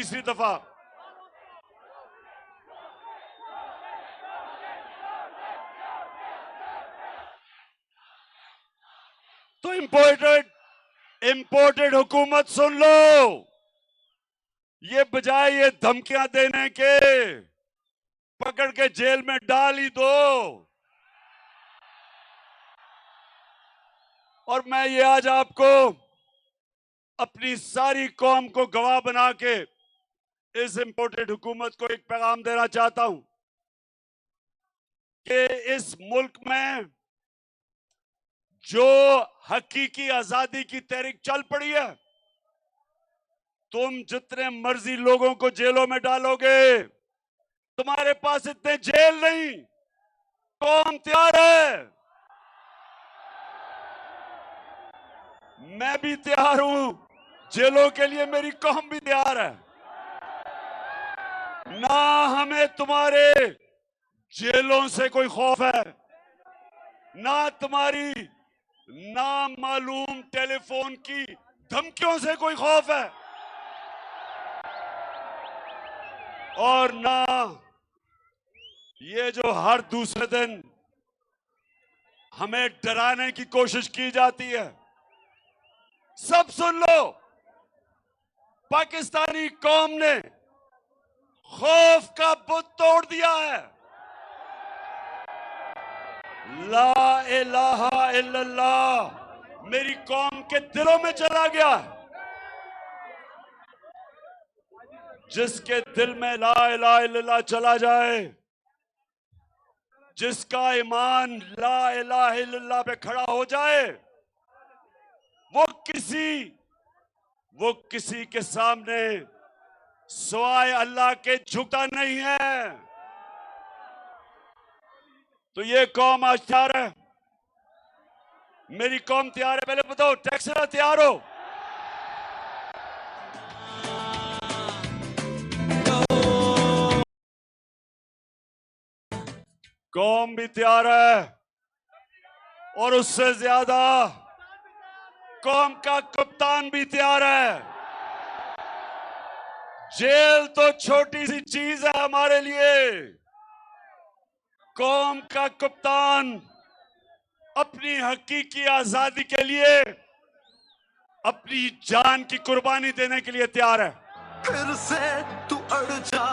तीसरी दफा तो इंपोर्टेड हुकूमत सुन लो, ये बजाय ये धमकियां देने के पकड़ के जेल में डाल ही दो। और मैं ये आज आपको अपनी सारी कौम को गवाह बना के इस इंपोर्टेड हुकूमत को एक पैगाम देना चाहता हूं कि इस मुल्क में जो हकीकी आजादी की तहरीक चल पड़ी है, तुम जितने मर्जी लोगों को जेलों में डालोगे, तुम्हारे पास इतने जेल नहीं। कौम तैयार है, मैं भी तैयार हूं, जेलों के लिए मेरी कौम भी तैयार है। ना हमें तुम्हारे जेलों से कोई खौफ है, ना तुम्हारी नामालूम टेलीफोन की धमकियों से कोई खौफ है, और ना ये जो हर दूसरे दिन हमें डराने की कोशिश की जाती है। सब सुन लो, पाकिस्तानी कौम ने खौफ का बुत तोड़ दिया है। ला इलाहा इल्लल्लाह मेरी कौम के दिलों में चला गया। जिसके दिल में ला इलाहा इल्लल्लाह चला जाए, जिसका ईमान ला इलाहा इल्लल्लाह पे खड़ा हो जाए, वो किसी के सामने सिवाय अल्लाह के झुकता नहीं है। तो ये कौम आज तैयार है, मेरी कौम तैयार है। पहले बताओ, टेक्सला तैयार हो? कौम भी तैयार है, और उससे ज्यादा कौम का कप्तान भी तैयार है। जेल तो छोटी सी चीज है हमारे लिए, कौम का कप्तान अपनी हकीकी आजादी के लिए अपनी जान की कुर्बानी देने के लिए तैयार है। फिर से तू अड़ जा,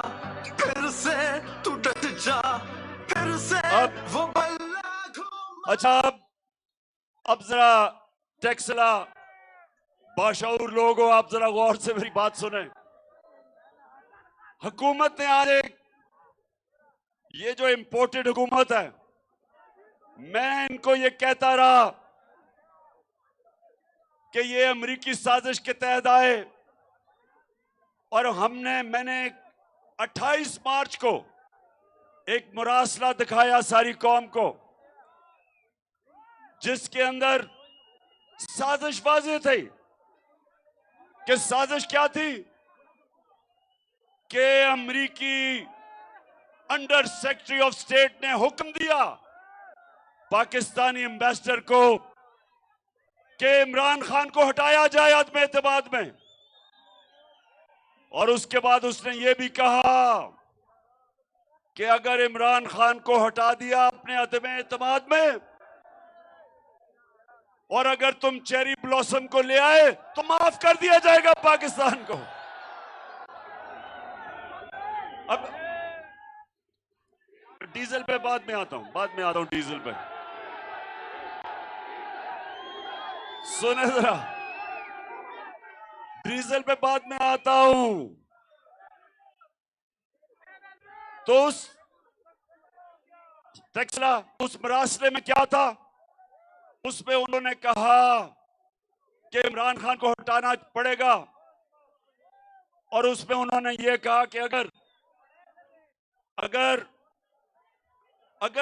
फिर से तू डट जा, फिर से वो बल्ला घूम। अच्छा, अब जरा टेक्सला बाशऊर लोग हो, आप जरा गौर से मेरी बात सुने। हुकूमत ने आज ये जो इंपोर्टेड हुकूमत है, मैं इनको ये कहता रहा कि ये अमेरिकी साजिश के तहत आए, और मैंने 28 मार्च को एक मुरासला दिखाया सारी कौम को, जिसके अंदर साजिश वाज़ेह थी। कि साजिश क्या थी कि अमेरिकी अंडर सेक्रेटरी ऑफ स्टेट ने हुक्म दिया पाकिस्तानी एम्बेसडर को कि इमरान खान को हटाया जाए अदम एतमाद में, और उसके बाद उसने ये भी कहा कि अगर इमरान खान को हटा दिया अपने अदम एतमाद में, और अगर तुम चेरी ब्लॉसम को ले आए तो माफ कर दिया जाएगा पाकिस्तान को। अब डीजल पे बाद में आता हूं, डीजल पे सुने जरा, डीजल पे बाद में आता हूं। तो उस मरासले में क्या था, उसमें उन्होंने कहा कि इमरान खान को हटाना पड़ेगा, और उसमें उन्होंने ये कहा कि अगर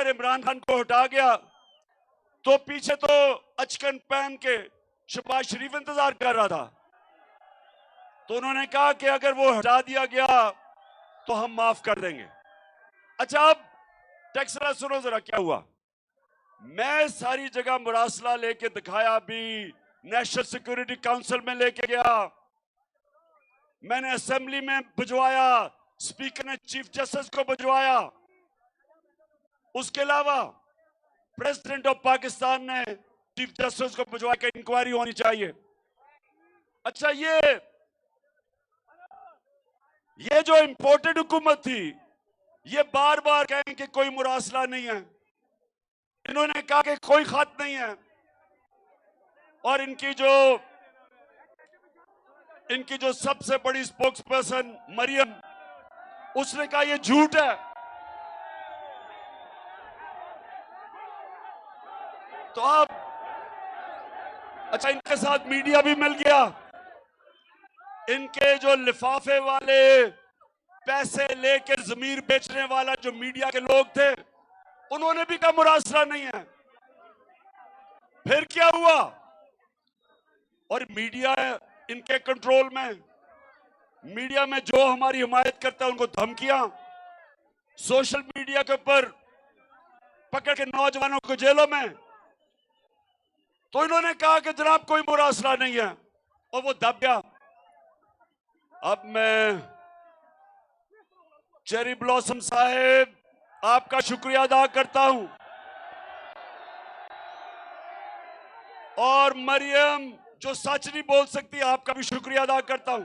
इमरान खान को हटा गया तो पीछे तो अचकन पहन के शहबाज शरीफ इंतजार कर रहा था, तो उन्होंने कहा कि अगर वो हटा दिया गया तो हम माफ कर देंगे। अच्छा, अब टेक्सला सुनो जरा क्या हुआ। मैं सारी जगह मुरासला लेके दिखाया, भी नेशनल सिक्योरिटी काउंसिल में लेके गया, मैंने असेंबली में भिजवाया, स्पीकर ने चीफ जस्टिस को भिजवाया। उसके अलावा प्रेसिडेंट ऑफ पाकिस्तान ने चीफ जस्टिस को भिजवा के इंक्वायरी होनी चाहिए। अच्छा, ये जो इंपोर्टेड हुकूमत थी, ये बार बार कहें कि कोई मुरासला नहीं है, इन्होंने कहा कि कोई खत नहीं है, और इनकी जो सबसे बड़ी स्पोक्स पर्सन मरियम, उसने कहा ये झूठ है। तो अब अच्छा, इनके साथ मीडिया भी मिल गया। इनके जो लिफाफे वाले पैसे लेकर जमीर बेचने वाला जो मीडिया के लोग थे, उन्होंने भी कहा मुरासला नहीं है। फिर क्या हुआ? और मीडिया इनके कंट्रोल में, मीडिया में जो हमारी हिमायत करता है उनको धमकियां, सोशल मीडिया के ऊपर पकड़ के नौजवानों को जेलों में। तो इन्होंने कहा कि जनाब कोई मुरासला नहीं है, और वो दब गया। अब मैं चेरी ब्लॉसम साहेब आपका शुक्रिया अदा करता हूं, और मरियम जो सच नहीं बोल सकती, आपका भी शुक्रिया अदा करता हूं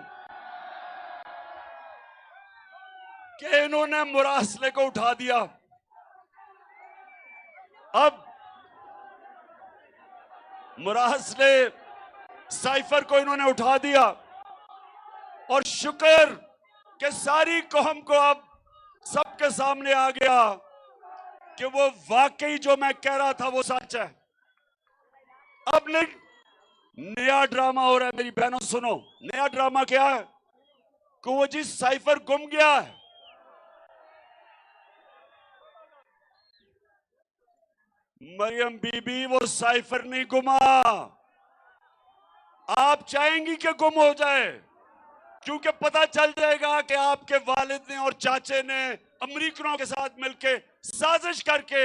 कि इन्होंने मुरासले को उठा दिया। अब मुरासले साइफर को इन्होंने उठा दिया, और शुक्र कि सारी कौम को अब सबके सामने आ गया कि वो वाकई जो मैं कह रहा था वो सच है। अब नया ड्रामा हो रहा है। मेरी बहनों सुनो, नया ड्रामा क्या है कि वो जी साइफर गुम गया है। मरियम बीबी, वो साइफर नहीं गुमा। आप चाहेंगी कि गुम हो जाए, क्योंकि पता चल जाएगा कि आपके वालिद ने और चाचे ने अमेरिकनों के साथ मिलकर साजिश करके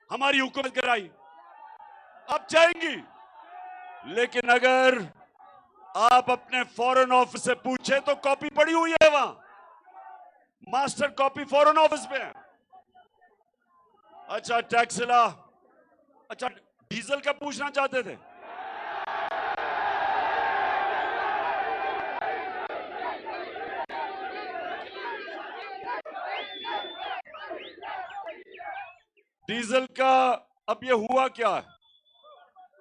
हमारी हुकूमत गिराई। आप चाहेंगी, लेकिन अगर आप अपने फॉरेन ऑफिस से पूछे तो कॉपी पड़ी हुई है, वहां मास्टर कॉपी फॉरेन ऑफिस में है। अच्छा टैक्सिला, अच्छा डीजल का पूछना चाहते थे? डीजल का अब ये हुआ क्या है?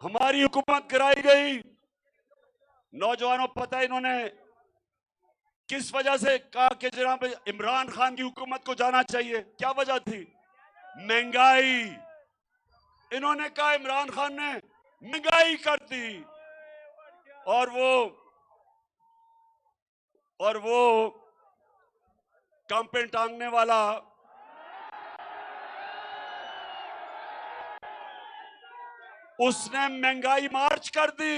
हमारी हुकूमत गिराई गई। नौजवानों पता है इन्होंने किस वजह से कहा कि जनाब इमरान खान की हुकूमत को जाना चाहिए? क्या वजह थी? महंगाई। इन्होंने कहा इमरान खान ने महंगाई कर दी, और वो कांपे टांगने वाला उसने महंगाई मार्च कर दी।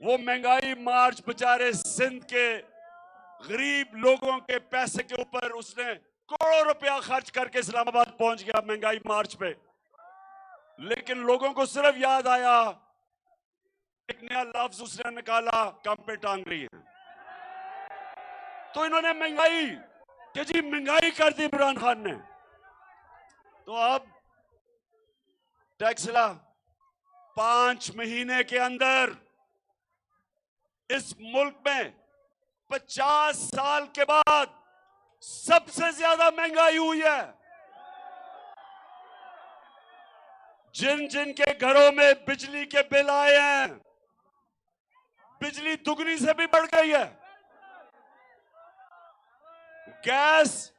वो महंगाई मार्च बेचारे सिंध के गरीब लोगों के पैसे के ऊपर उसने करोड़ों रुपया खर्च करके इस्लामाबाद पहुंच गया महंगाई मार्च पे। लेकिन लोगों को सिर्फ याद आया, एक नया लफ्ज उसने निकाला, कांपे टांग रही है। तो इन्होंने महंगाई कि जी महंगाई कर दी इमरान खान ने। तो अब टैक्सला 5 महीने के अंदर इस मुल्क में 50 साल के बाद सबसे ज्यादा महंगाई हुई है। जिन जिन के घरों में बिजली के बिल आए हैं, बिजली दुगनी से भी बढ़ गई है। गैस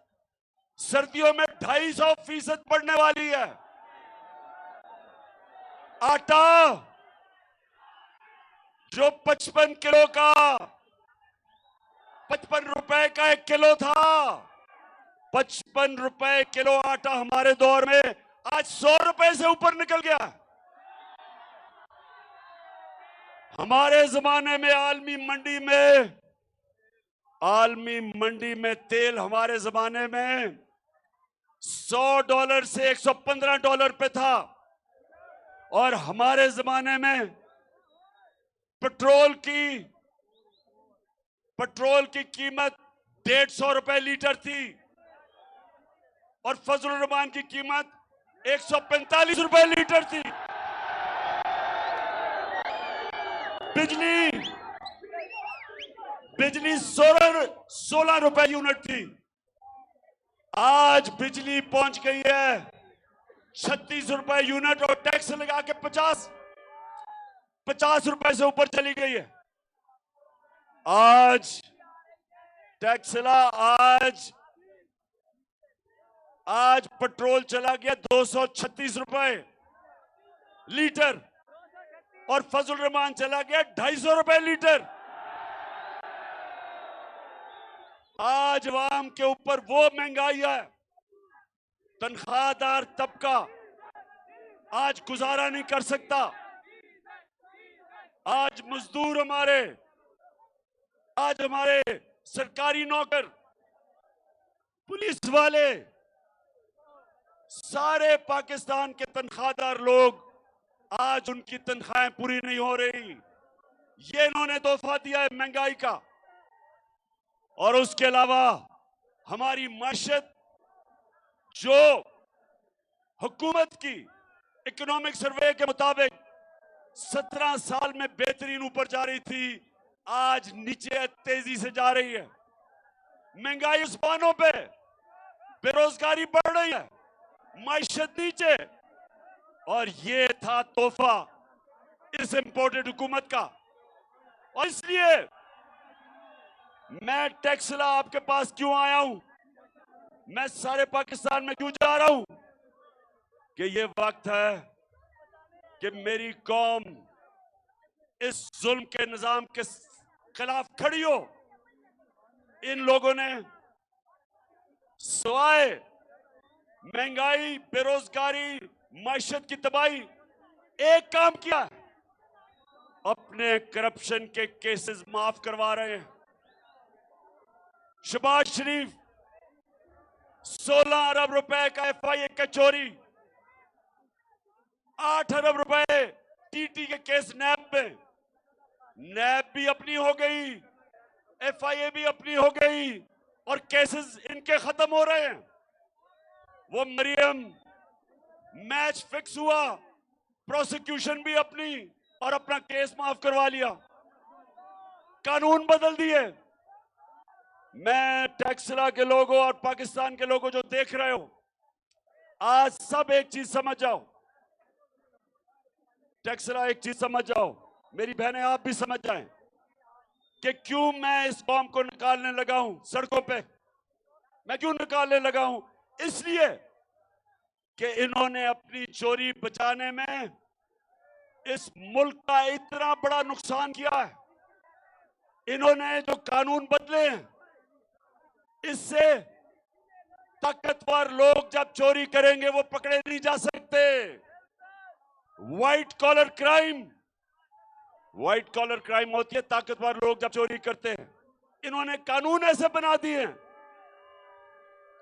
सर्दियों में 250% बढ़ने वाली है। आटा जो 55 किलो का 55 रुपए का 1 किलो था, 55 रुपए किलो आटा हमारे दौर में आज 100 रुपए से ऊपर निकल गया। हमारे जमाने में आलमी मंडी में तेल हमारे जमाने में $100 से $115 पे था, और हमारे जमाने में पेट्रोल की पेट्रोल की कीमत 150 रुपए लीटर थी और फजलुर रहमान की कीमत 145 रुपए लीटर थी। बिजली बिजली 16 रुपए यूनिट थी। आज बिजली पहुंच गई है 36 रुपए यूनिट और टैक्स लगा के 50 रुपए से ऊपर चली गई है। आज टैक्सला आज पेट्रोल चला गया 236 रुपए लीटर और फजल रहमान चला गया 250 रुपए लीटर। आज आवाम के ऊपर वो महंगाई है, तनख्वाहदार तबका आज गुजारा नहीं कर सकता। आज मजदूर आज हमारे सरकारी नौकर, पुलिस वाले, सारे पाकिस्तान के तनख्वाहदार लोग आज उनकी तनख्वाहें पूरी नहीं हो रही। ये इन्होंने तोहफा दिया है महंगाई का। और उसके अलावा हमारी माशत जो हुकूमत की इकोनॉमिक सर्वे के मुताबिक 17 साल में बेहतरीन ऊपर जा रही थी, आज नीचे तेजी से जा रही है। महंगाई उस्मानों पे, बेरोजगारी बढ़ रही है, माशत नीचे। और ये था तोहफा इस इंपोर्टेड हुकूमत का। और इसलिए मैं टैक्सला आपके पास क्यों आया हूं, मैं सारे पाकिस्तान में क्यों जा रहा हूं कि ये वक्त है कि मेरी कौम इस जुल्म के निजाम के खिलाफ खड़ी हो। इन लोगों ने सिवाय महंगाई, बेरोजगारी, माशत की तबाही एक काम किया, अपने करप्शन के केसेस माफ करवा रहे हैं। शहबाज शरीफ 16 अरब रुपए का FIA का चोरी, 8 अरब रुपए TT के केस नैब में, नैब भी अपनी हो गई, FIA भी अपनी हो गई और केसेस इनके खत्म हो रहे हैं। वो मरियम मैच फिक्स हुआ, प्रोसिक्यूशन भी अपनी और अपना केस माफ करवा लिया, कानून बदल दिए। मैं टैक्सला के लोगों और पाकिस्तान के लोगों जो देख रहे हो, आज सब एक चीज समझ जाओ, टैक्सला एक चीज समझ जाओ, मेरी बहनें आप भी समझ जाएं कि क्यों मैं इस कौम को निकालने लगा हूं सड़कों पे। मैं क्यों निकालने लगा हूं? इसलिए कि इन्होंने अपनी चोरी बचाने में इस मुल्क का इतना बड़ा नुकसान किया है। इन्होंने जो कानून बदले हैं, इससे ताकतवर लोग जब चोरी करेंगे वो पकड़े नहीं जा सकते। व्हाइट कॉलर क्राइम होती है ताकतवर लोग जब चोरी करते हैं। इन्होंने कानून ऐसे बना दिए हैं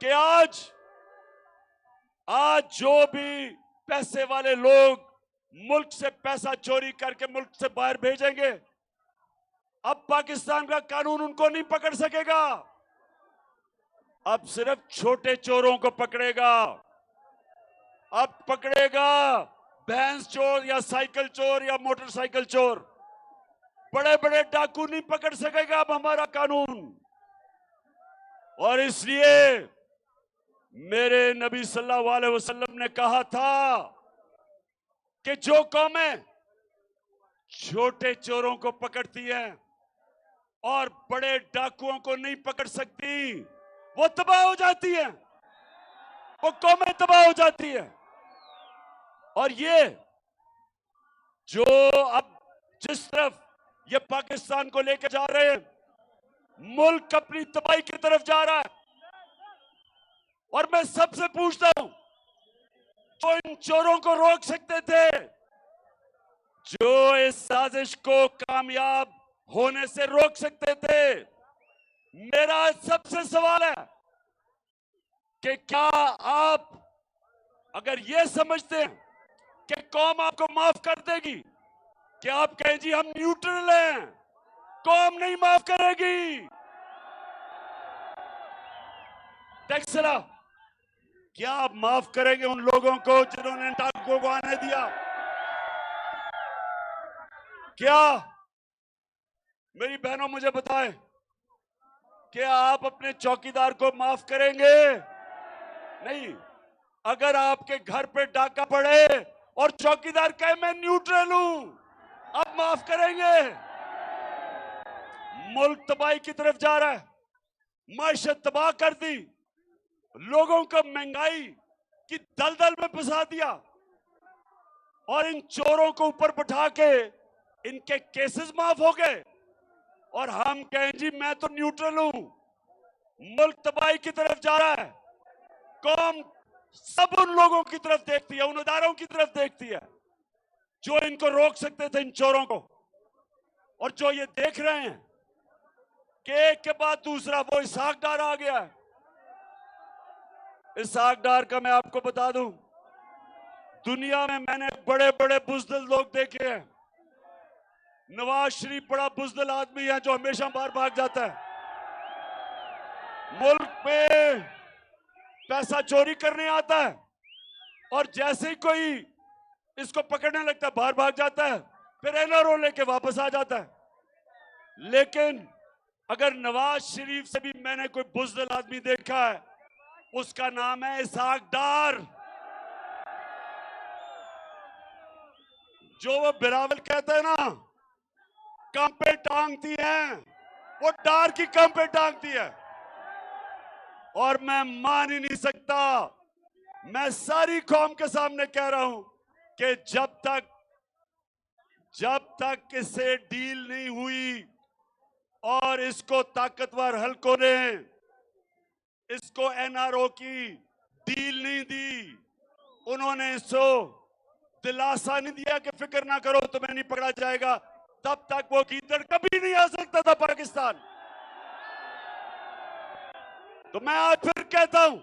कि आज जो भी पैसे वाले लोग मुल्क से पैसा चोरी करके मुल्क से बाहर भेजेंगे, अब पाकिस्तान का कानून उनको नहीं पकड़ सकेगा। अब सिर्फ छोटे चोरों को पकड़ेगा। अब पकड़ेगा भैंस चोर या साइकिल चोर या मोटरसाइकिल चोर, बड़े बड़े डाकू नहीं पकड़ सकेगा अब हमारा कानून। और इसलिए मेरे नबी सल्लल्लाहु अलैहि वसल्लम ने कहा था कि जो कौमें छोटे चोरों को पकड़ती हैं और बड़े डाकुओं को नहीं पकड़ सकती, वो तबाह हो जाती है, वो कौमें तबाह हो जाती है। और ये जो अब जिस तरफ ये पाकिस्तान को लेकर जा रहे हैं, मुल्क अपनी तबाही की तरफ जा रहा है। और मैं सबसे पूछता हूं, जो इन चोरों को रोक सकते थे, जो इस साजिश को कामयाब होने से रोक सकते थे, मेरा सबसे सवाल है कि क्या आप अगर ये समझते हैं कि कौम आपको माफ कर देगी, कि आप कहें जी हम न्यूट्रल हैं, कौम नहीं माफ करेगी। टैक्सला, क्या आप माफ करेंगे उन लोगों को जिन्होंने डाकुओं को आने दिया? क्या मेरी बहनों मुझे बताएं, क्या आप अपने चौकीदार को माफ करेंगे? नहीं। अगर आपके घर पे डाका पड़े और चौकीदार कहे मैं न्यूट्रल हूं, आप माफ करेंगे? मुल्क तबाही की तरफ जा रहा है, माशत तबाह कर दी, लोगों को महंगाई की दलदल में फंसा दिया और इन चोरों को ऊपर बैठा के इनके केसेस माफ हो गए और हम कहें जी मैं तो न्यूट्रल हूं। मुल्क तबाही की तरफ जा रहा है, कौम सब उन लोगों की तरफ देखती है, उन इदारों की तरफ देखती है जो इनको रोक सकते थे, इन चोरों को, और जो ये देख रहे हैं कि एक के बाद दूसरा वो इसहाक डार आ गया है। इसहाक डार का मैं आपको बता दूं, दुनिया में मैंने बड़े बड़े बुजदिल लोग देखे हैं। नवाज शरीफ बड़ा बुजदिल आदमी है जो हमेशा बाहर भाग जाता है, मुल्क में पैसा चोरी करने आता है और जैसे ही कोई इसको पकड़ने लगता है बाहर भाग जाता है, फिर एनआरओ लेके वापस आ जाता है। लेकिन अगर नवाज शरीफ से भी मैंने कोई बुजदिल आदमी देखा है, उसका नाम है इसहाक डार। जो वो बिलावल कहते हैं ना, कम पे टांगती हैं, वो डार की कम पे टांगती है। और मैं मान ही नहीं सकता, मैं सारी कौम के सामने कह रहा हूं कि जब तक इससे डील नहीं हुई और इसको ताकतवर हलकों ने इसको एनआरओ की डील नहीं दी, उन्होंने इसको दिलासा नहीं दिया कि फिक्र ना करो तुम्हें नहीं पकड़ा जाएगा, तब तक वो गीदड़ कभी नहीं आ सकता था पाकिस्तान। तो मैं आज फिर कहता हूं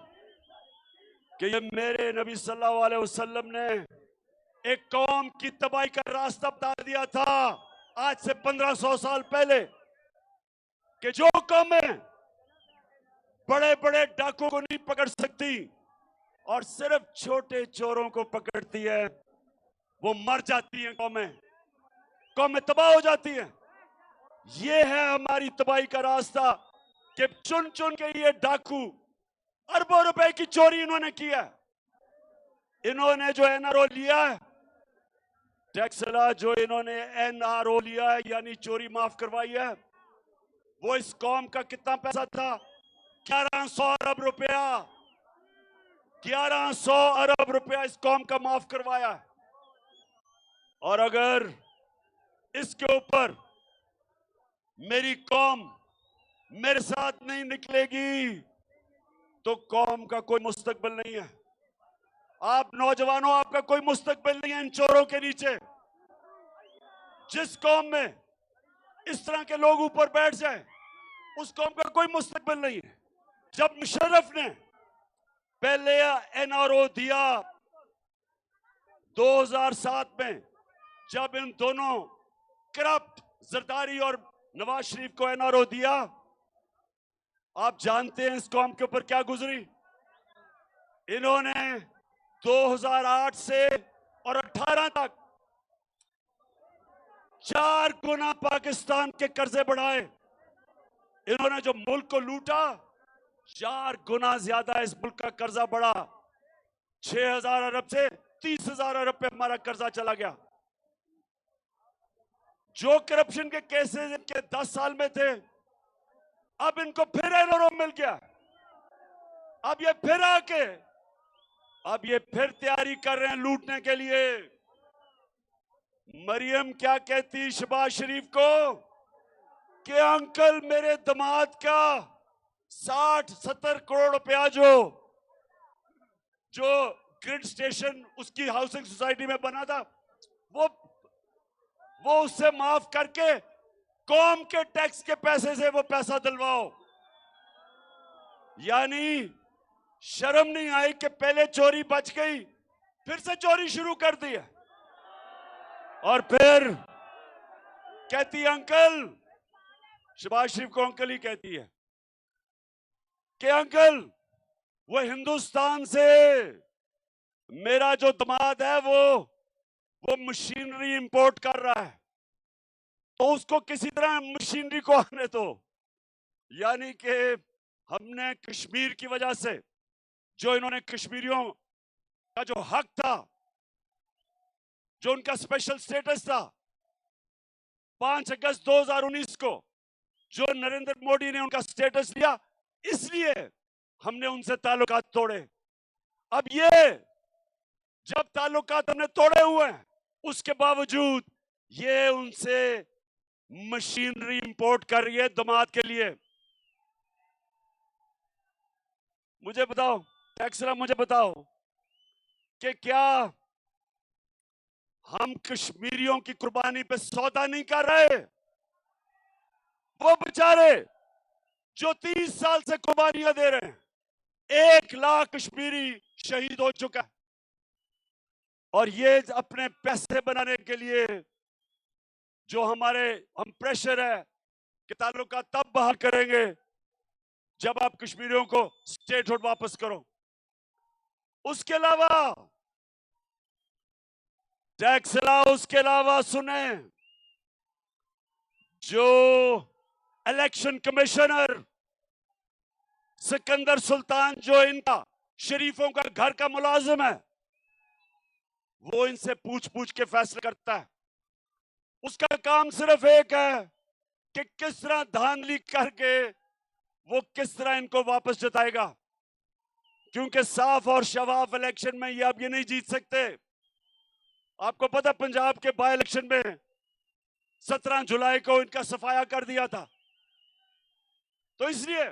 कि ये मेरे नबी सल्लल्लाहु अलैहि वसल्लम ने एक कौम की तबाही का रास्ता बता दिया था आज से 1500 साल पहले, कि जो कौमें बड़े बड़े डाकुओं को नहीं पकड़ सकती और सिर्फ छोटे चोरों को पकड़ती है, वो मर जाती हैं, कौमें तबाह हो जाती हैं। ये है हमारी तबाही का रास्ता कि चुन चुन के ये डाकू अरबों रुपए की चोरी इन्होंने किया। इन्होंने जो एनआरओ लिया है, टैक्सला, जो इन्होंने एनआरओ लिया है यानी चोरी माफ करवाई है, वो इस कौम का कितना पैसा था? 1100 अरब रुपया, 1100 अरब रुपया इस कौम का माफ करवाया। और अगर इसके ऊपर मेरी कौम मेरे साथ नहीं निकलेगी तो कौम का कोई मुस्तकबिल नहीं है। आप नौजवानों, आपका कोई मुस्तकबिल नहीं है इन चोरों के नीचे। जिस कौम में इस तरह के लोग ऊपर बैठ जाएं, उस कौम का कोई मुस्तकबिल नहीं है। जब मुशर्रफ ने पहले एनआरओ दिया 2007 में, जब इन दोनों करप्ट जरदारी और नवाज शरीफ को एनआरओ दिया, आप जानते हैं इस कौम के ऊपर क्या गुजरी? इन्होंने 2008 से और 18 तक 4 गुना पाकिस्तान के कर्जे बढ़ाए। इन्होंने जो मुल्क को लूटा, 4 गुना ज्यादा इस मुल्क का कर्जा बढ़ा। 6000 अरब से 30,000 अरब पे हमारा कर्जा चला गया। जो करप्शन के केसेस इनके 10 साल में थे, अब इनको फिर एनआरओ मिल गया। अब ये फिर आके तैयारी कर रहे हैं लूटने के लिए। मरियम क्या कहती शहबाज शरीफ को कि अंकल, मेरे दामाद का 60-70 करोड़ रुपया जो ग्रिड स्टेशन उसकी हाउसिंग सोसाइटी में बना था, वो उससे माफ करके कौम के टैक्स के पैसे से वो पैसा दिलवाओ। यानी शर्म नहीं आई कि पहले चोरी बच गई, फिर से चोरी शुरू कर दी है। और फिर कहती अंकल शहबाज शरीफ को अंकल ही कहती है कि अंकल वो हिंदुस्तान से मेरा जो दामाद है वो मशीनरी इंपोर्ट कर रहा है, तो उसको किसी तरह मशीनरी को आने दो। यानी कि हमने कश्मीर की वजह से जो इन्होंने कश्मीरियों का जो हक था, जो उनका स्पेशल स्टेटस था, 5 अगस्त 2019 को जो नरेंद्र मोदी ने उनका स्टेटस लिया, इसलिए हमने उनसे ताल्लुकात तोड़े। अब ये जब ताल्लुकात हमने तोड़े हुए हैं, उसके बावजूद ये उनसे मशीनरी इंपोर्ट कर रही है दामाद के लिए। मुझे बताओ टैक्सला, मुझे बताओ कि क्या हम कश्मीरियों की कुर्बानी पे सौदा नहीं कर रहे? वो बेचारे जो 30 साल से कुर्बानियां दे रहे हैं, 1 लाख कश्मीरी शहीद हो चुका है, और ये अपने पैसे बनाने के लिए जो हम प्रेशर है कि ताल्लुकात तब बहाल करेंगे जब आप कश्मीरियों को स्टेटहुड वापस करो। उसके अलावा टैक्सला, उसके अलावा सुने, जो इलेक्शन कमिश्नर सिकंदर सुल्तान, जो इनका शरीफों का घर का मुलाजिम है, वो इनसे पूछ पूछ के फैसला करता है। उसका काम सिर्फ एक है कि किस तरह धांधली करके वो किस तरह इनको वापस जिताएगा, क्योंकि साफ और शफाफ इलेक्शन में ये अब ये नहीं जीत सकते। आपको पता पंजाब के बाय इलेक्शन में 17 जुलाई को इनका सफाया कर दिया था, तो इसलिए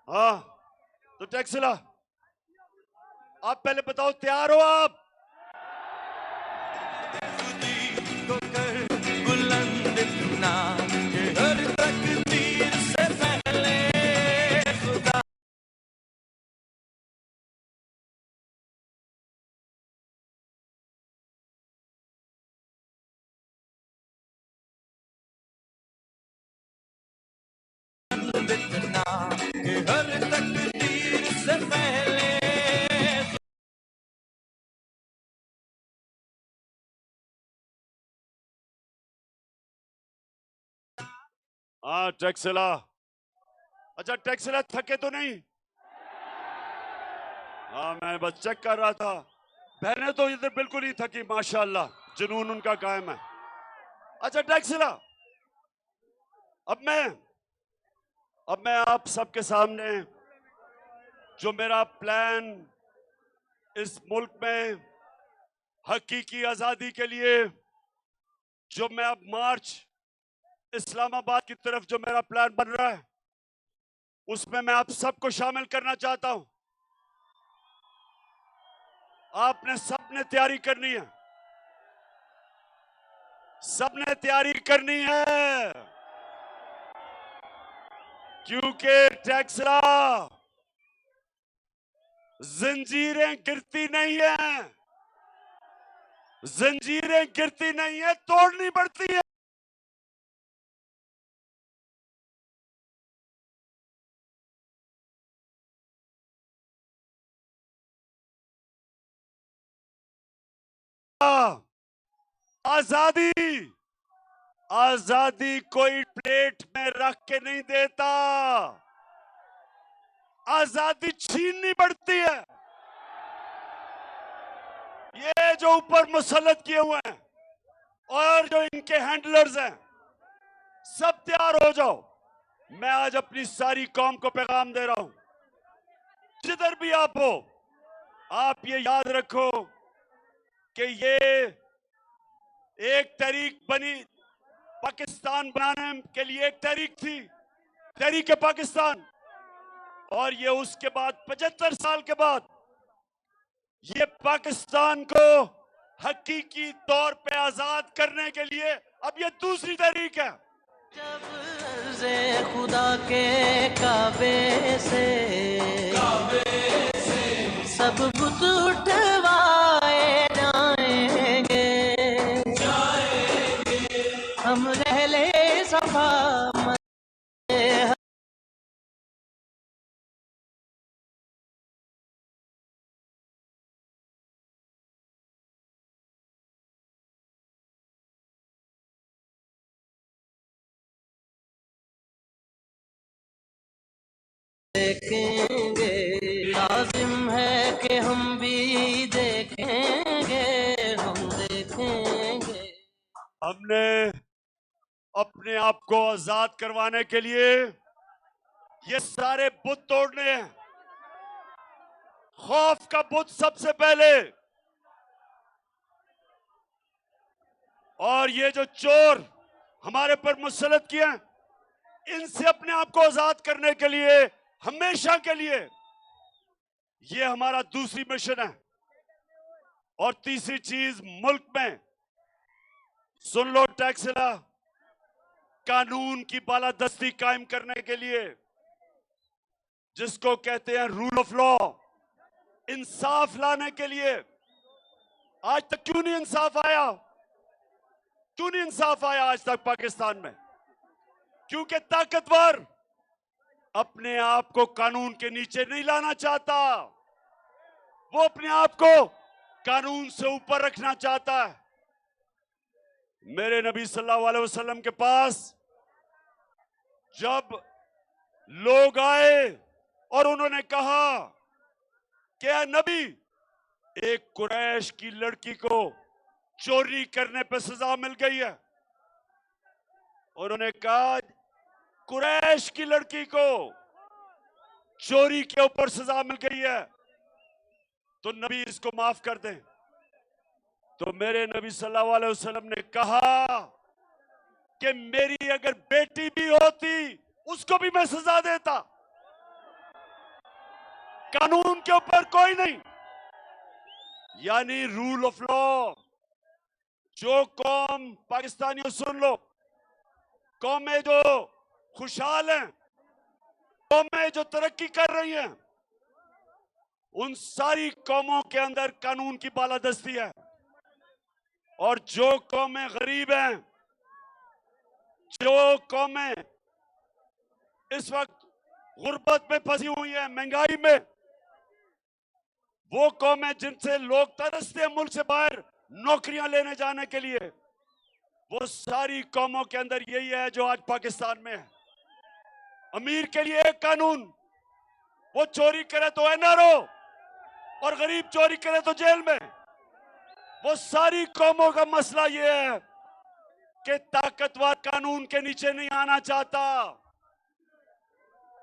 हाँ, तो टैक्सला आप पहले बताओ, तैयार हो आप? को कर बुलंद इतना कि हर तकदीर से पहले खुदा बुलंद इतना कि हर तकदीर से पहले। हाँ टैक्सला, अच्छा टैक्सला थके तो नहीं? हाँ मैं बस चेक कर रहा था। बहनें तो इधर बिल्कुल ही थकी, माशाल्लाह, जुनून उनका कायम है। अच्छा टैक्सला, अब मैं आप सबके सामने जो मेरा प्लान इस मुल्क में हकीकी आजादी के लिए, जो मैं अब मार्च इस्लामाबाद की तरफ जो मेरा प्लान बन रहा है, उसमें मैं आप सबको शामिल करना चाहता हूं। आपने सबने तैयारी करनी है, सबने तैयारी करनी है, क्योंकि टैक्सला जंजीरें गिरती नहीं है, जंजीरें गिरती नहीं है, तोड़नी पड़ती है। आजादी, आजादी कोई प्लेट में रख के नहीं देता, आजादी छीननी पड़ती है। ये जो ऊपर मुसल्लत किए हुए हैं और जो इनके हैंडलर्स हैं, सब तैयार हो जाओ। मैं आज अपनी सारी कौम को पैगाम दे रहा हूं, जिधर भी आप हो, आप ये याद रखो कि ये एक तहरीक बनी, पाकिस्तान बनाने के लिए एक तहरीक थी, तहरीक पाकिस्तान, और ये उसके बाद 75 साल के बाद ये पाकिस्तान को हकीकी तौर पे आजाद करने के लिए अब ये दूसरी तहरीक है। जब अर्ज़े खुदा के काबे से सब बुत उठवाए जाएंगे हम रहले सफा देखेंगे लाजिम है कि हम भी देखेंगे हम देखेंगे। हमने अपने आप को आजाद करवाने के लिए ये सारे बुत तोड़ने हैं। खौफ का बुत सबसे पहले, और ये जो चोर हमारे पर मुसल्लत किए हैं, इनसे अपने आप को आजाद करने के लिए हमेशा के लिए ये हमारा दूसरी मिशन है। और तीसरी चीज, मुल्क में सुन लो टैक्सला, कानून की बालादस्ती कायम करने के लिए, जिसको कहते हैं रूल ऑफ लॉ, इंसाफ लाने के लिए। आज तक क्यों नहीं इंसाफ आया? क्यों नहीं इंसाफ आया आज तक पाकिस्तान में? क्योंकि ताकतवर अपने आप को कानून के नीचे नहीं लाना चाहता, वो अपने आप को कानून से ऊपर रखना चाहता है। मेरे नबी सल्लल्लाहु अलैहि वसल्लम के पास जब लोग आए और उन्होंने कहा कि या नबी, एक कुरैश की लड़की को चोरी करने पर सजा मिल गई है। उन्होंने कहा कुरैश की लड़की को चोरी के ऊपर सजा मिल गई है, तो नबी इसको माफ कर दें। तो मेरे नबी सल्लल्लाहु अलैहि वसल्लम ने कहा कि मेरी अगर बेटी भी होती उसको भी मैं सजा देता, कानून के ऊपर कोई नहीं। यानी रूल ऑफ लॉ। जो कौम, पाकिस्तानियों सुन लो, कौमें जो खुशहाल हैं, कौमें जो तरक्की कर रही हैं, उन सारी कौमों के अंदर कानून की बालादस्ती है। और जो कौमें गरीब हैं, जो कौमें इस वक्त गुर्बत में फंसी हुई हैं, महंगाई में, वो कौमें जिनसे लोग तरसते हैं मुल्क से बाहर नौकरियां लेने जाने के लिए, वो सारी कौमों के अंदर यही है जो आज पाकिस्तान में है। अमीर के लिए एक कानून, वो चोरी करे तो एनआरओ, और गरीब चोरी करे तो जेल में। वो सारी कौमों का मसला ये है कि ताकतवर कानून के नीचे नहीं आना चाहता।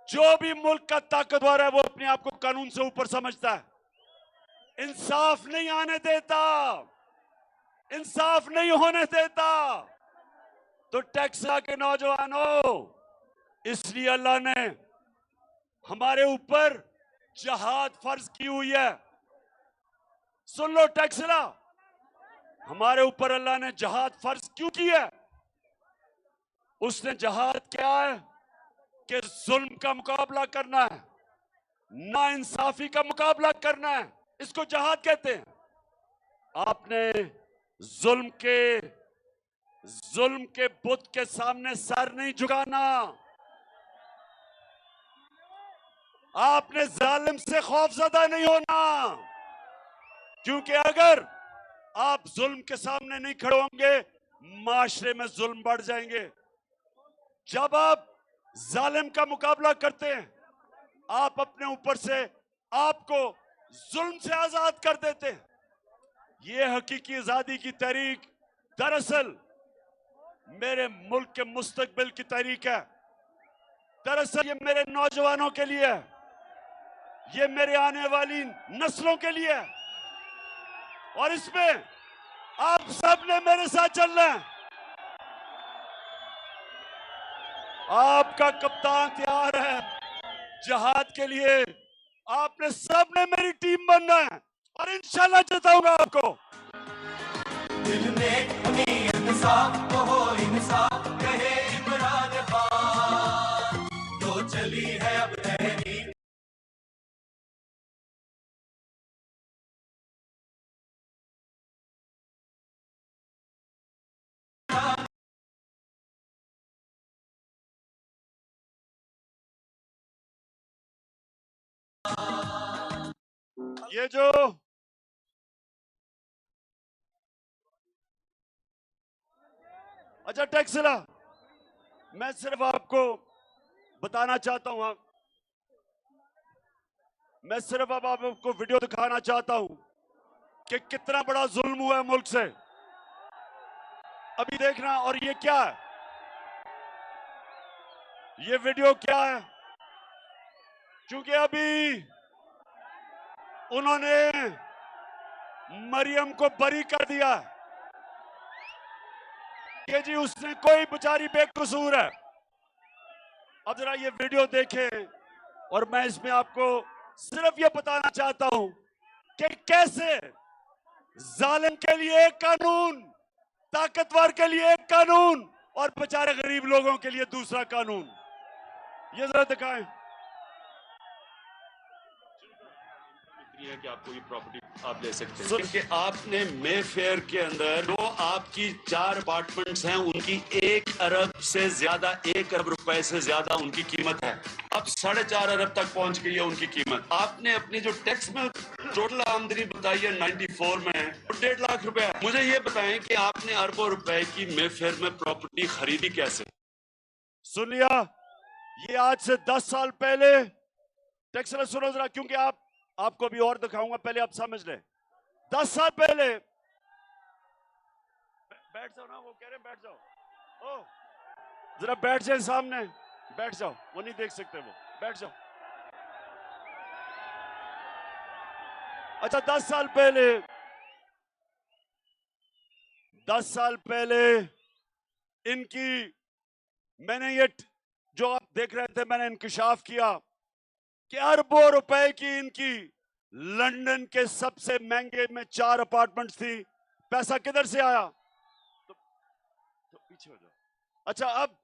जो भी मुल्क का ताकतवर है वो अपने आप को कानून से ऊपर समझता है, इंसाफ नहीं आने देता, इंसाफ नहीं होने देता। तो टेक्सास के नौजवानों, इसलिए अल्लाह ने हमारे ऊपर जहाद फर्ज की हुई है। सुन लो टेक्सला, हमारे ऊपर अल्लाह ने जहाद फर्ज क्यों की है? उसने जहाद क्या है कि जुल्म का मुकाबला करना है, नाइंसाफी का मुकाबला करना है, इसको जहाद कहते हैं। आपने जुल्म के बुत के सामने सर नहीं झुकाना। आपने जालिम से खौफजदा नहीं होना, क्योंकि अगर आप जुल्म के सामने नहीं खड़े होंगे, माशरे में जुल्म बढ़ जाएंगे। जब आप जालिम का मुकाबला करते हैं, आप अपने ऊपर से आपको जुल्म से आजाद कर देते हैं। ये हकीकी आजादी की तहरीक दरअसल मेरे मुल्क के मुस्तकबिल की तहरीक है। दरअसल ये मेरे नौजवानों के लिए है, ये मेरे आने वाली नस्लों के लिए है, और इसमें आप सब ने मेरे साथ चलना है। आपका कप्तान तैयार है जहाद के लिए, आपने सब ने मेरी टीम बनना है, और इंशाल्लाह जिताऊंगा आपको। दिल ने इंसाफ को हो इंसाफ कहे इमरान ये जो अच्छा टैक्सला, मैं सिर्फ आपको बताना चाहता हूं, मैं सिर्फ अब आपको वीडियो दिखाना चाहता हूं कि कितना बड़ा जुल्म हुआ है मुल्क से। अभी देखना, और ये क्या है, ये वीडियो क्या है, क्योंकि अभी उन्होंने मरियम को बरी कर दिया कि जी उसने कोई बेचारी बेकसूर है। अब जरा ये वीडियो देखें, और मैं इसमें आपको सिर्फ ये बताना चाहता हूं कि कैसे जालिम के लिए एक कानून, ताकतवर के लिए एक कानून और बेचारे गरीब लोगों के लिए दूसरा कानून। ये जरा दिखाएं। है कि आपको ये प्रॉपर्टी आप ले सकते हैं, कि आपने मे फेयर के अंदर जो आपकी 4 अपार्टमेंट्स हैं उनकी 1 अरब से ज्यादा, 1 अरब रुपए से ज्यादा उनकी कीमत है। अब 4.5 अरब तक पहुंच गई है उनकी कीमत। आपने अपनी जो टैक्स में टोटल आमदनी बताई है 94 में 1.5 लाख रुपए है। मुझे ये बताएं कि आपने अरबों रुपए की मे फेयर में प्रॉपर्टी खरीदी कैसे? सुन लिया, ये आज से 10 साल पहले, टैक्स सुनो जरा, क्योंकि आपको भी और दिखाऊंगा, पहले आप समझ लें। 10 साल पहले, बैठ जाओ ना, वो कह रहे हैं बैठ जाओ, ओ जरा बैठ जाए सामने, बैठ जाओ, वो नहीं देख सकते, वो बैठ जाओ। अच्छा 10 साल पहले, 10 साल पहले इनकी, मैंने ये जो आप देख रहे थे, मैंने इंकशाफ किया कि अरबों रुपए की इनकी लंदन के सबसे महंगे में 4 अपार्टमेंट्स थी। पैसा किधर से आया? तो पीछे हो जाओ। अच्छा अब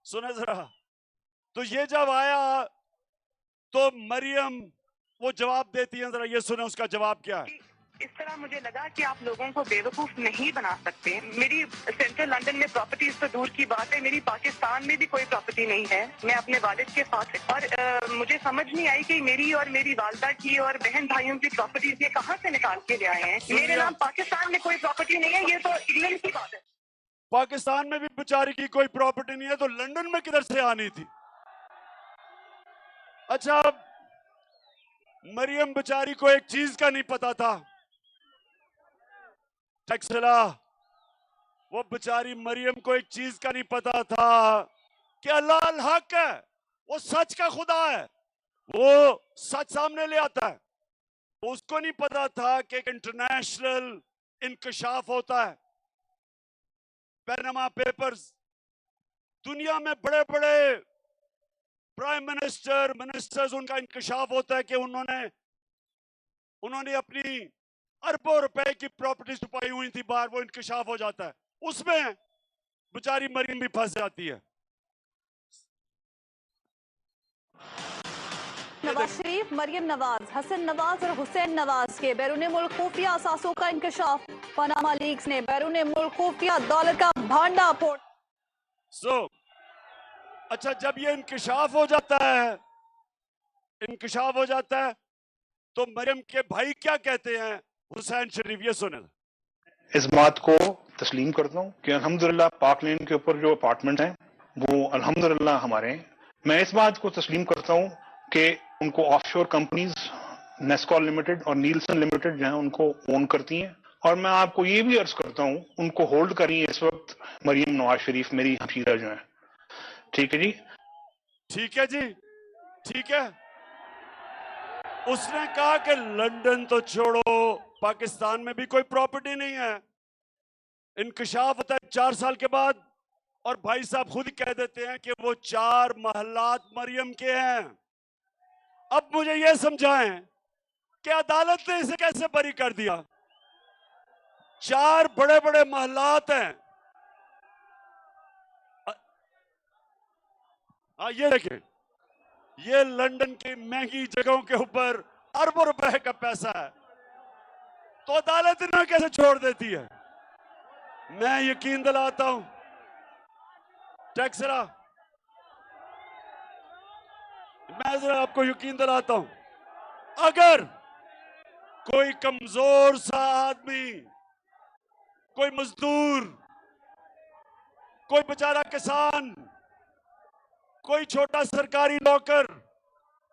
सुने जरा, तो ये जब आया तो मरियम वो जवाब देती है, जरा ये सुने उसका जवाब क्या है। इस तरह मुझे लगा कि आप लोगों को बेवकूफ नहीं बना सकते। मेरी सेंट्रल लंदन में प्रॉपर्टीज तो दूर की बात है, मेरी पाकिस्तान में भी कोई प्रॉपर्टी नहीं है। मैं अपने वालिद के साथ, और मुझे समझ नहीं आई कि मेरी और मेरी वालदा की और बहन भाइयों की प्रॉपर्टीज ये कहाँ से निकाल के ले आए हैं। मेरे नाम पाकिस्तान में कोई प्रॉपर्टी नहीं है, ये तो इंग्लैंड की बात है। पाकिस्तान में भी बेचारी की कोई प्रॉपर्टी नहीं है, तो लंदन में किधर से आनी थी? अच्छा अब मरियम बेचारी को एक चीज का नहीं पता था, टैक्सला, वो बेचारी मरियम को एक चीज का नहीं पता था कि अल्लाह अल हक है, वो सच का खुदा है, वो सच सामने ले आता है। उसको नहीं पता था कि एक इंटरनेशनल इंकशाफ होता है, पैनामा पेपर्स, दुनिया में बड़े बड़े प्राइम मिनिस्टर, मिनिस्टर्स, उनका इंकशाफ होता है कि उन्होंने अपनी अरबों रुपए की प्रॉपर्टी छुपाई हुई थी बाहर, वो इंकशाफ हो जाता है, उसमें बेचारी मरियम भी फंस जाती है। नवाज शरीफ, मरियम नवाज, हसन नवाज और हुसैन नवाज के बैरून मुल्क खुफिया असासों का इंकशाफ। पनामा लीक्स ने बैरून मुल्क खुफिया दौलत का भांडा फोड़। अच्छा जब ये इंकशाफ हो जाता है, तो मरियम के भाई क्या कहते हैं, हुसैन शरीफ, ये सुने। इस बात को तस्लीम करता हूँ कि अल्हम्दुलिल्लाह पाक लेन के ऊपर जो अपार्टमेंट हैं वो अल्हम्दुलिल्लाह हमारे हैं। मैं इस बात को तस्लीम करता हूँ कि उनको ऑफशोर कंपनीज नेस्कॉल लिमिटेड और नीलसन लिमिटेड जो है उनको ओन करती हैं, और मैं आपको ये भी अर्ज करता हूँ उनको होल्ड करी है इस वक्त मरियम नवाज शरीफ, मेरी हमशीरा जो है। ठीक है जी, ठीक है जी, ठीक है। उसने कहा कि लंदन तो छोड़ो, पाकिस्तान में भी कोई प्रॉपर्टी नहीं है। इंकशाफ होता है 4 साल के बाद, और भाई साहब खुद ही कह देते हैं कि वो 4 महलात मरियम के हैं। अब मुझे ये समझाएं कि अदालत ने इसे कैसे बरी कर दिया। 4 बड़े बड़े महलात हैं। ये देखें, ये लंदन की महंगी जगहों के ऊपर अरबों रुपए का पैसा है, तो अदालत ना कैसे छोड़ देती है। मैं यकीन दिलाता हूं टैक्सरा, मैं जरा आपको यकीन दिलाता हूं, कोई कमजोर सा आदमी, कोई मजदूर, कोई बेचारा किसान, कोई छोटा सरकारी नौकर,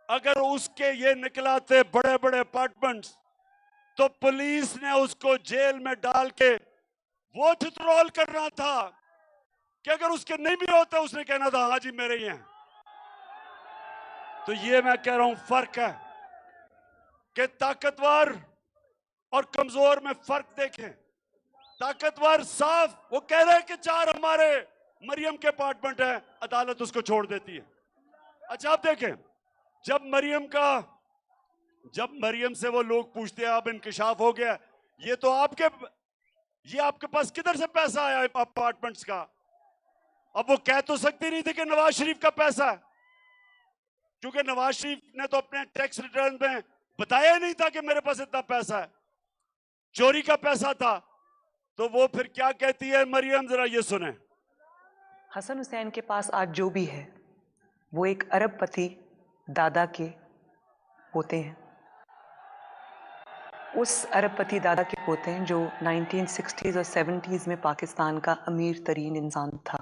अगर उसके ये निकलाते बड़े बड़े अपार्टमेंट्स, तो पुलिस ने उसको जेल में डाल के वो चित्रोल करना था कि अगर उसके नहीं भी होते उसने कहना था हाँ जी मेरे ही हैं। तो ये मैं कह रहा हूं फर्क है कि ताकतवर और कमजोर में फर्क देखें। ताकतवर साफ वो कह रहे हैं कि 4 हमारे मरियम के अपार्टमेंट है, अदालत उसको छोड़ देती है। अच्छा आप देखें, जब मरियम से वो लोग पूछते हैं अब इंकशाफ हो गया, ये आपके पास किधर से पैसा आया अपार्टमेंट्स का? अब वो कह तो सकती नहीं थी कि नवाज शरीफ का पैसा है, क्योंकि नवाज शरीफ ने तो अपने टैक्स रिटर्न में बताया नहीं था कि मेरे पास इतना पैसा है, चोरी का पैसा था। तो वो फिर क्या कहती है मरियम, जरा ये सुने। हसन हुसैन के पास आज जो भी है वो एक अरबपति दादा के पोते हैं। उस अरबपति दादा के पोते हैं जो 1960s और 70s में पाकिस्तान का अमीर तरीन इंसान था।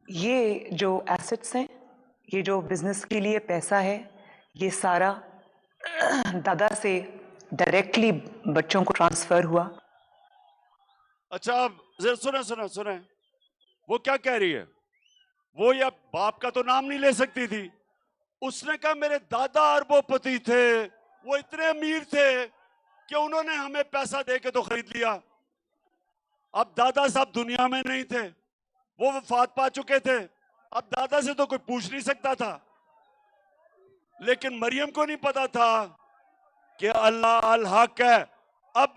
ये जो एसेट्स हैं, ये जो बिजनेस के लिए पैसा है, ये सारा दादा से डायरेक्टली बच्चों को ट्रांसफर हुआ। अच्छा अब जरा सुने, वो क्या कह रही है? वो या बाप का तो नाम नहीं ले सकती थी। उसने कहा मेरे दादा अरबोपति थे, वो इतने अमीर थे कि उन्होंने हमें पैसा देके तो खरीद लिया। अब दादा साहब दुनिया में नहीं थे, वो वफात पा चुके थे। अब दादा से तो कोई पूछ नहीं सकता था, लेकिन मरियम को नहीं पता था कि अल्लाह अल हक है। अब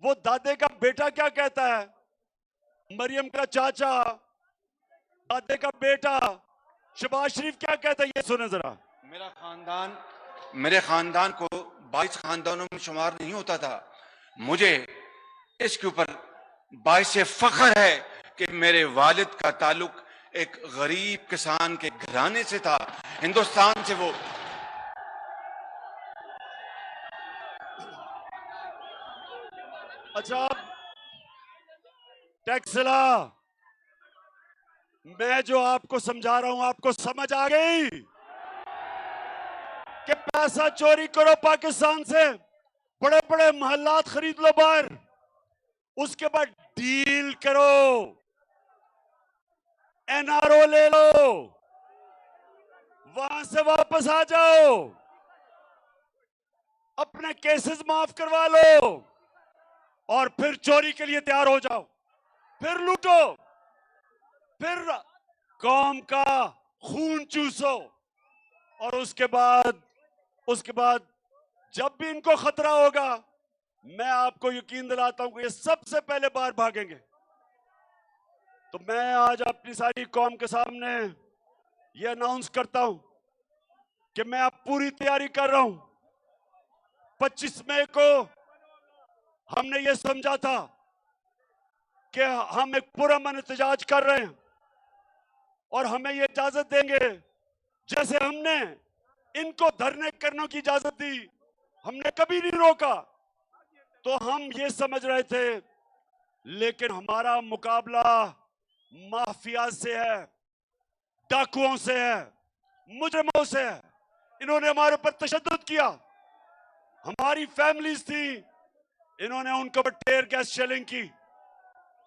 वो दादे का बेटा क्या कहता है, मरियम का चाचा, दादे का बेटा शहबाज शरीफ क्या कहता है, ये सुने जरा। मेरे खानदान को 22 खानदानों में शुमार नहीं होता था। मुझे इसके ऊपर बाइस फख्र है कि मेरे वालिद का ताल्लुक एक गरीब किसान के घराने से था, हिंदुस्तान से। वो अच्छा टैक्सला, मैं जो आपको समझा रहा हूं आपको समझ आ गई कि पैसा चोरी करो पाकिस्तान से, बड़े बड़े महल्लात खरीद लो बाहर, उसके बाद डील करो, एनआरओ ले लो, वहां से वापस आ जाओ, अपने केसेस माफ करवा लो और फिर चोरी के लिए तैयार हो जाओ, फिर लूटो, फिर कौम का खून चूसो, और उसके बाद जब भी इनको खतरा होगा, मैं आपको यकीन दिलाता हूं कि ये सबसे पहले बाहर भागेंगे। तो मैं आज अपनी सारी कौम के सामने ये अनाउंस करता हूं कि मैं अब पूरी तैयारी कर रहा हूं। 25 मई को हमने ये समझा था कि हम एक पुरअमन एहतजाज कर रहे हैं और हमें ये इजाजत देंगे, जैसे हमने इनको धरने करने की इजाजत दी, हमने कभी नहीं रोका। तो हम ये समझ रहे थे, लेकिन हमारा मुकाबला माफिया से है, डाकुओं से है, मुजरिमों से है। इन्होंने हमारे ऊपर तशद्दुद किया, हमारी फैमिलीज थी, इन्होंने उनके ऊपर टेयर गैस शेलिंग की,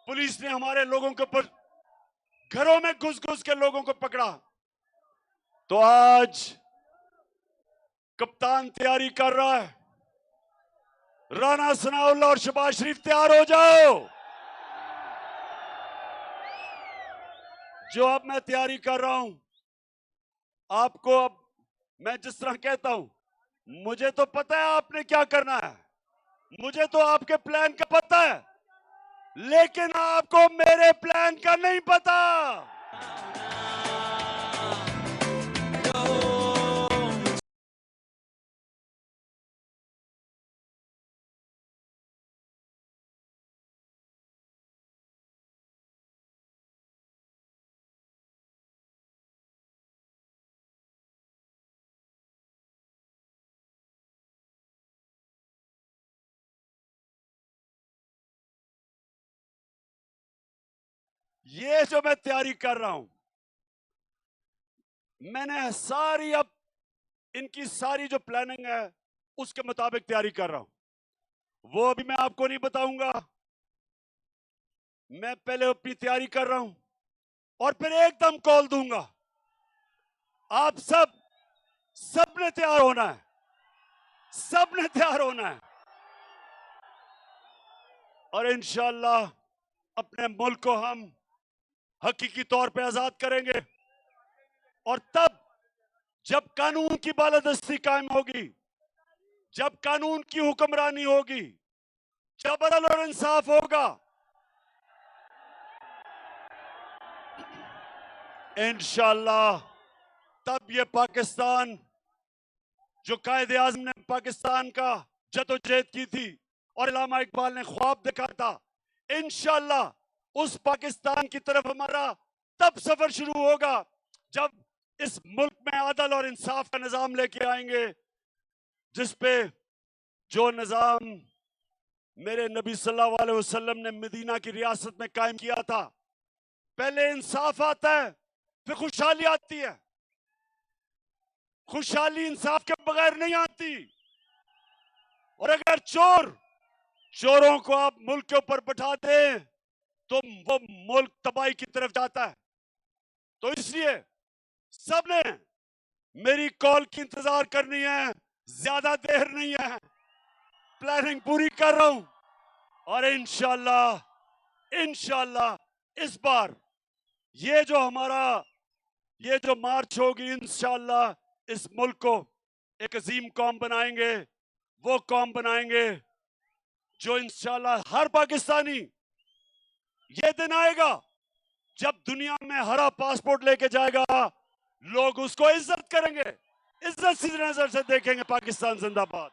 पुलिस ने हमारे लोगों के ऊपर घरों में घुस घुस के लोगों को पकड़ा। तो आज कप्तान तैयारी कर रहा है, राना सनाउल्लाह और शहबाज शरीफ तैयार हो जाओ। जो अब मैं तैयारी कर रहा हूं, आपको अब मैं जिस तरह कहता हूं, मुझे तो पता है आपने क्या करना है, मुझे तो आपके प्लान का पता है, लेकिन आपको मेरे प्लान का नहीं पता। ये जो मैं तैयारी कर रहा हूं, मैंने सारी अब इनकी सारी जो प्लानिंग है उसके मुताबिक तैयारी कर रहा हूं। वो अभी मैं आपको नहीं बताऊंगा। मैं पहले अपनी तैयारी कर रहा हूं और फिर एकदम कॉल दूंगा। आप सब ने तैयार होना है, सब ने तैयार होना है और इंशाअल्लाह अपने मुल्क को हम हकीकी तौर पे आजाद करेंगे। और तब जब कानून की बालादस्ती कायम होगी, जब कानून की हुक्मरानी होगी, जब अदल और इंसाफ होगा, इंशाअल्लाह तब ये पाकिस्तान जो कायदे आज़म ने पाकिस्तान का जदोजहद की थी और अल्लामा इकबाल ने ख्वाब देखा था, इंशाअल्लाह उस पाकिस्तान की तरफ हमारा तब सफर शुरू होगा जब इस मुल्क में अदल और इंसाफ का निजाम लेके आएंगे, जिसपे जो निजाम मेरे नबी सल्लल्लाहु अलैहि वसल्लम ने मदीना की रियासत में कायम किया था। पहले इंसाफ आता है, फिर खुशहाली आती है। खुशहाली इंसाफ के बगैर नहीं आती। और अगर चोरों को आप मुल्क के ऊपर बैठा दें तो वो मुल्क तबाही की तरफ जाता है। तो इसलिए सबने मेरी कॉल की इंतजार करनी है, ज्यादा देर नहीं है। प्लानिंग पूरी कर रहा हूं और इंशाअल्लाह इस बार ये जो मार्च होगी, इंशाअल्लाह इस मुल्क को एक अजीम कौम बनाएंगे। वो कौम बनाएंगे जो इंशाअल्लाह हर पाकिस्तानी, ये दिन आएगा जब दुनिया में हरा पासपोर्ट लेके जाएगा, लोग उसको इज्जत करेंगे, इज्जत सी नजर से देखेंगे। पाकिस्तान जिंदाबाद।